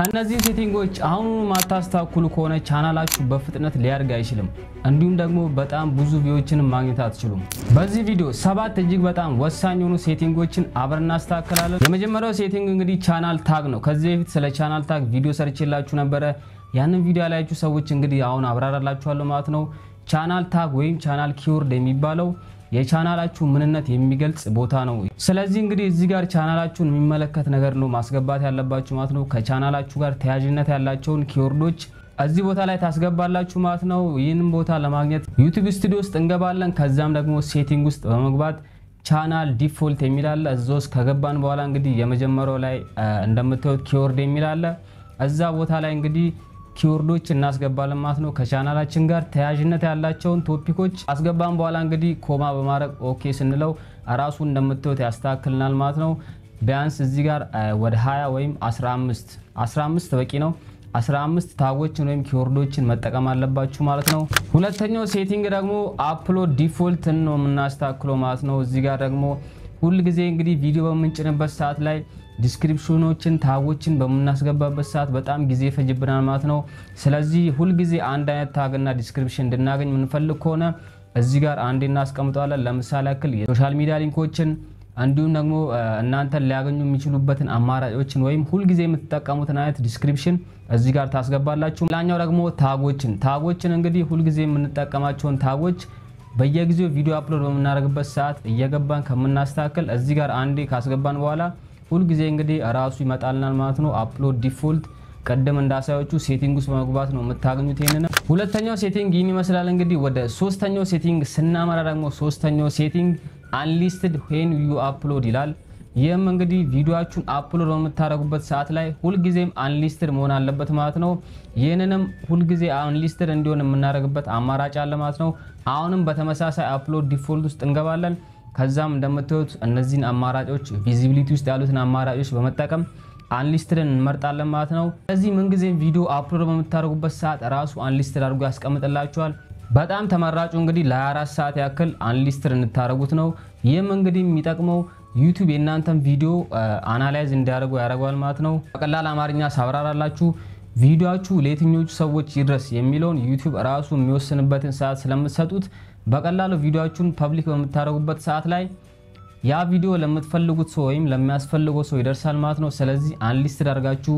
እነዚህ ሴቲንጎች አሁን ማታስተካክሉ ከሆነ ቻናላችሁ በፍጥነት ሊያድግ አይችልም። እንዲሁም ደግሞ በጣም ብዙ ቪዲዮዎችን ማግኘት አትችሉም። በዚህ ቪዲዮ 7 እጅግ በጣም ወሳኝ የሆኑ ሴቲንጎችን አብረን እናስተካክላለን። የመጀመሪያው ሴቲንግ እንግዲህ ቻናል ታግ ነው። ከዚህ በፊት ስለ ቻናል ታግ ቪዲዮ ሰርቼላችሁ ነበር። ያንን ቪዲዮ ያላችሁ ሰዎች እንግዲህ አሁን አብራራላችኋለሁ ማለት ነው። ቻናል ታግ ወይም ቻናል ኪወርድ የሚባለው የቻናላችሁ ምንነት የሚገልጽ ቦታ ነው። ስለዚህ እንግዲህ እዚህ ጋር ቻናላችሁን የሚመለከት ነገር ነው ማስገባት ያለባችሁ ማለት ነው። ከቻናላችሁ ጋር ተያያዥነት ያላቸውን ኪወርዶች እዚህ ቦታ ላይ ታስገባላችሁ ማለት ነው። ይህንን ቦታ ለማግኘት ዩቲዩብ ስቱዲዮ ውስጥ እንገባለን። ከዛም ደግሞ ሴቲንግ ውስጥ በመግባት ቻናል ዲፎልት የሚል አለ። እዛው ውስጥ ከገባን በኋላ እንግዲህ የመጀመሪያው ላይ እንደምታዩት ኪወርድ የሚል አለ። እዛ ቦታ ላይ እንግዲህ ኪወርዶች እናስገባለን ማለት ነው። ከቻናላችን ጋር ተያያዥነት ያላቸውን ቶፒኮች አስገባን በኋላ እንግዲህ ኮማ በማድረግ ኦኬ ስንለው ራሱ እንደምታዩት ያስተካክልናል ማለት ነው። ቢያንስ እዚህ ጋር ወደ 20 ወይም 15 በቂ ነው። 15 ታጎችን ወይም ኪወርዶችን መጠቀም አለባችሁ ማለት ነው። ሁለተኛው ሴቲንግ ደግሞ አፕሎድ ዲፎልት ነው የምናስተካክለው ማለት ነው። እዚህ ጋር ደግሞ ሁሉ ጊዜ እንግዲህ ቪዲዮ በምንጭንበት ሰዓት ላይ ዲስክሪፕሽኖችን ታጎችን በመናስገባበት ሰዓት በጣም ጊዜ ፈጅብናል ማለት ነው። ስለዚህ ሁሉ ጊዜ አንድ አይነት ታግና ዲስክሪፕሽን እንድናገኝ የምንፈልግ ከሆነ እዚህ ጋር አንዴ እናስቀምጣለን። ለምሳሌ ያክል የሶሻል ሚዲያ ሊንኮችን እንዲሁም ደግሞ እናንተን ሊያገኙ የሚችሉበትን አማራጮችን ወይም ሁሉ ጊዜ የምትጠቀሙትን አይነት ዲስክሪፕሽን እዚህ ጋር ታስገባላችሁ። ሌላኛው ደግሞ ታጎችን እንግዲህ ሁሉ ጊዜ የምንጠቀማቸውን ታጎች በየጊዜው ቪዲዮ አፕሎድ በመናደርግበት ሰዓት እየገባን ከምናስተካክል እዚህ ጋር አንዴ ካስገባን በኋላ ሁሉ ጊዜ እንግዲህ ራሱ ይመጣልናል ማለት ነው። አፕሎድ ዲፎልት ቀደም እንዳሳያችሁ ሴቲንግ ውስጥ በመግባት ነው የምታገኙት። ይሄንን ሁለተኛው ሴቲንግ ይህን ይመስላል። እንግዲህ ወደ ሶስተኛው ሴቲንግ ስናመራ ደግሞ ሶስተኛው ሴቲንግ አንሊስትድ ዌን ዩ አፕሎድ ይላል። ይህም እንግዲህ ቪዲዮአችሁን አፕሎድ በምታደርጉበት ሰዓት ላይ ሁሉ ጊዜም አንሊስትድ መሆን አለበት ማለት ነው። ይህንንም ሁሉ ጊዜ አንሊስትድ እንዲሆን የምናደርግበት አማራጭ አለ ማለት ነው። አሁንም በተመሳሳይ አፕሎድ ዲፎልት ውስጥ እንገባለን። ከዛም እንደምታዩት እነዚህን አማራጮች ቪዚቢሊቲ ውስጥ ያሉትን አማራጮች በመጠቀም አንሊስትድን እንመርጣለን ማለት ነው። ስለዚህ ምን ጊዜም ቪዲዮ አፕሎድ በምታደርጉበት ሰዓት ራሱ አንሊስትድ አድርጎ ያስቀምጥላችኋል። በጣም ተመራጩ እንግዲህ ለ24 ሰዓት ያክል አንሊስትድ እንድታደርጉት ነው። ይህም እንግዲህ የሚጠቅመው ዩቲዩብ የእናንተን ቪዲዮ አናላይዝ እንዲያደርጉ ያደርጋል ማለት ነው። በቀላል አማርኛ ሳብራራላችሁ ቪዲዮአችሁ ለየትኞቹ ሰዎች ይድረስ የሚለውን ዩቲዩብ ራሱ የሚወስንበትን ሰዓት ስለምትሰጡት በቀላሉ ቪዲዮአችሁን ፐብሊክ በምታደርጉበት ሰዓት ላይ ያ ቪዲዮ ለምትፈልጉት ሰው ወይም ለሚያስፈልገው ሰው ይደርሳል ማለት ነው። ስለዚህ አንሊስትድ አድርጋችሁ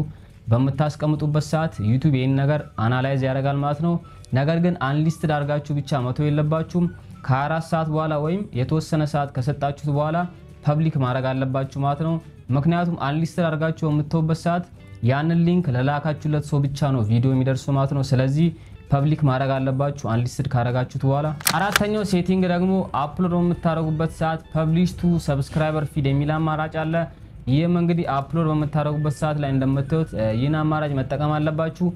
በምታስቀምጡበት ሰዓት ዩቲዩብ ይሄን ነገር አናላይዝ ያደርጋል ማለት ነው። ነገር ግን አንሊስትድ አድርጋችሁ ብቻ መተው የለባችሁም። ከ24 ሰዓት በኋላ ወይም የተወሰነ ሰዓት ከሰጣችሁት በኋላ ፐብሊክ ማድረግ አለባችሁ ማለት ነው። ምክንያቱም አንሊስትድ አድርጋችሁ በምትተውበት ሰዓት ያንን ሊንክ ለላካችሁለት ሰው ብቻ ነው ቪዲዮ የሚደርሰው ማለት ነው። ስለዚህ ፐብሊክ ማድረግ አለባችሁ አንሊስትድ ካደረጋችሁት በኋላ። አራተኛው ሴቲንግ ደግሞ አፕሎድ በምታደርጉበት ሰዓት ፐብሊሽ ቱ ሰብስክራይበር ፊድ የሚል አማራጭ አለ። ይህም እንግዲህ አፕሎድ በምታደርጉበት ሰዓት ላይ እንደምታዩት ይህን አማራጭ መጠቀም አለባችሁ።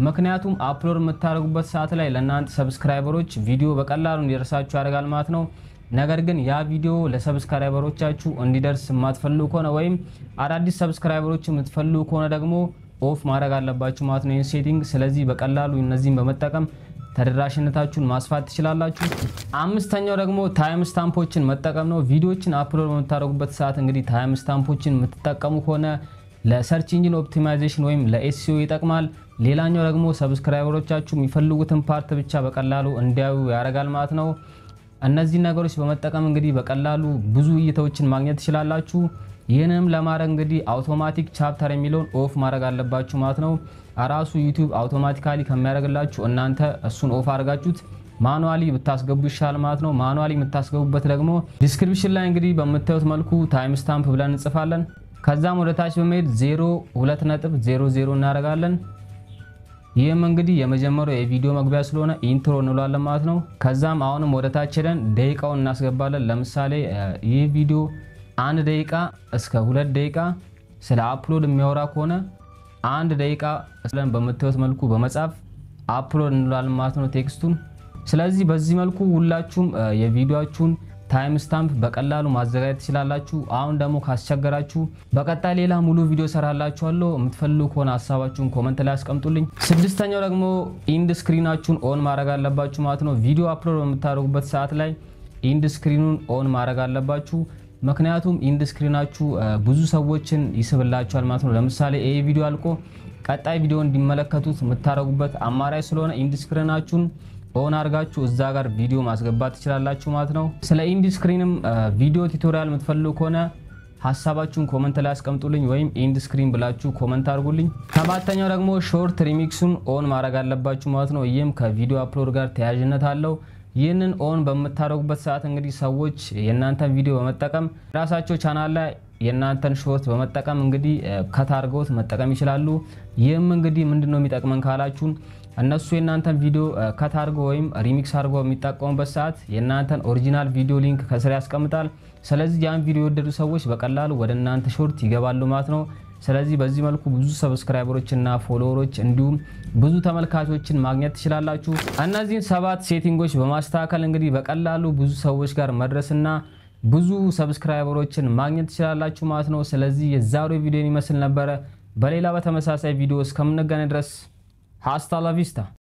ምክንያቱም አፕሎድ የምታደርጉበት ሰዓት ላይ ለእናንተ ሰብስክራይበሮች ቪዲዮ በቀላሉ እንዲደርሳችሁ ያደርጋል ማለት ነው። ነገር ግን ያ ቪዲዮ ለሰብስክራይበሮቻችሁ እንዲደርስ የማትፈልጉ ከሆነ ወይም አዳዲስ ሰብስክራይበሮች የምትፈልጉ ከሆነ ደግሞ ኦፍ ማድረግ አለባችሁ ማለት ነው ይሄን ሴቲንግ። ስለዚህ በቀላሉ እነዚህን በመጠቀም ተደራሽነታችሁን ማስፋት ትችላላችሁ። አምስተኛው ደግሞ ታይም ስታምፖችን መጠቀም ነው። ቪዲዮዎችን አፕሎድ በምታደርጉበት ሰዓት እንግዲህ ታይም ስታምፖችን የምትጠቀሙ ከሆነ ለሰርች ኢንጂን ኦፕቲማይዜሽን ወይም ለኤስኢኦ ይጠቅማል። ሌላኛው ደግሞ ሰብስክራይበሮቻችሁ የሚፈልጉትን ፓርት ብቻ በቀላሉ እንዲያዩ ያደርጋል ማለት ነው። እነዚህ ነገሮች በመጠቀም እንግዲህ በቀላሉ ብዙ እይታዎችን ማግኘት ትችላላችሁ። ይህንንም ለማድረግ እንግዲህ አውቶማቲክ ቻፕተር የሚለውን ኦፍ ማድረግ አለባችሁ ማለት ነው። ራሱ ዩቲዩብ አውቶማቲካሊ ከሚያደርግላችሁ እናንተ እሱን ኦፍ አድርጋችሁት ማኑዋሊ ብታስገቡ ይሻል ማለት ነው። ማኑዋሊ የምታስገቡበት ደግሞ ዲስክሪፕሽን ላይ እንግዲህ በምታዩት መልኩ ታይም ስታምፕ ብለን እንጽፋለን። ከዛም ወደ ታች በመሄድ 02.00 እናደርጋለን። ይህም እንግዲህ የመጀመሪያው የቪዲዮ መግቢያ ስለሆነ ኢንትሮ እንሏለን ማለት ነው። ከዛም አሁንም ወደ ታች ሄደን ደቂቃውን እናስገባለን። ለምሳሌ ይህ ቪዲዮ 1 ደቂቃ እስከ 2 ደቂቃ ስለ አፕሎድ የሚያወራ ከሆነ 1 ደቂቃ ስለን በምታዩት መልኩ በመጻፍ አፕሎድ እንሏለን ማለት ነው ቴክስቱን። ስለዚህ በዚህ መልኩ ሁላችሁም የቪዲዮአችሁን ታይም ስታምፕ በቀላሉ ማዘጋጀት ትችላላችሁ። አሁን ደግሞ ካስቸገራችሁ በቀጣይ ሌላ ሙሉ ቪዲዮ ሰራላችኋለሁ። የምትፈልጉ ከሆነ ሐሳባችሁን ኮሜንት ላይ አስቀምጡልኝ። ስድስተኛው ደግሞ ኢንድ ስክሪናችሁን ኦን ማድረግ አለባችሁ ማለት ነው። ቪዲዮ አፕሎድ በምታደርጉበት ሰዓት ላይ ኢንድ ስክሪኑን ኦን ማድረግ አለባችሁ። ምክንያቱም ኢንድ ስክሪናችሁ ብዙ ሰዎችን ይስብላችኋል ማለት ነው። ለምሳሌ ይሄ ቪዲዮ አልቆ ቀጣይ ቪዲዮ እንዲመለከቱት የምታረጉበት አማራጭ ስለሆነ ኢንድ ስክሪናችሁን ኦን አድርጋችሁ እዛ ጋር ቪዲዮ ማስገባት ትችላላችሁ ማለት ነው። ስለ ኢንድ ስክሪንም ቪዲዮ ቱቶሪያል የምትፈልጉ ከሆነ ሐሳባችሁን ኮሜንት ላይ አስቀምጡልኝ ወይም ኢንድ ስክሪን ብላችሁ ኮሜንት አድርጉልኝ። ሰባተኛው ደግሞ ሾርት ሪሚክሱን ኦን ማድረግ አለባችሁ ማለት ነው። ይህም ከቪዲዮ አፕሎድ ጋር ተያያዥነት አለው። ይህንን ኦን በመታረጉበት ሰዓት እንግዲህ ሰዎች የናንተን ቪዲዮ በመጠቀም ራሳቸው ቻናል ላይ የናንተን ሾርት በመጠቀም እንግዲህ ከታርገውት መጠቀም ይችላሉ። ይህም እንግዲህ ምንድነው የሚጠቅመን ካላችሁ እነሱ የናንተን ቪዲዮ ከታርገው ወይም ሪሚክስ አድርገው የሚጠቀሙበት ሰዓት የናንተን ኦሪጂናል ቪዲዮ ሊንክ ከስር ያስቀምጣል። ስለዚህ ያን ቪዲዮ የወደዱ ሰዎች በቀላሉ ወደ እናንተ ሾርት ይገባሉ ማለት ነው። ስለዚህ በዚህ መልኩ ብዙ ሰብስክራይበሮችና ፎሎወሮች እንዲሁም ብዙ ተመልካቾችን ማግኘት ትችላላችሁ። እነዚህን 7 ሴቲንጎች በማስተካከል እንግዲህ በቀላሉ ብዙ ሰዎች ጋር መድረስና ብዙ ሰብስክራይበሮችን ማግኘት ትችላላችሁ ማለት ነው። ስለዚህ የዛሬው ቪዲዮ ይመስል ነበር። በሌላ በተመሳሳይ ቪዲዮ እስከምንገናኝ ድረስ ሃስታ ላ ቪስታ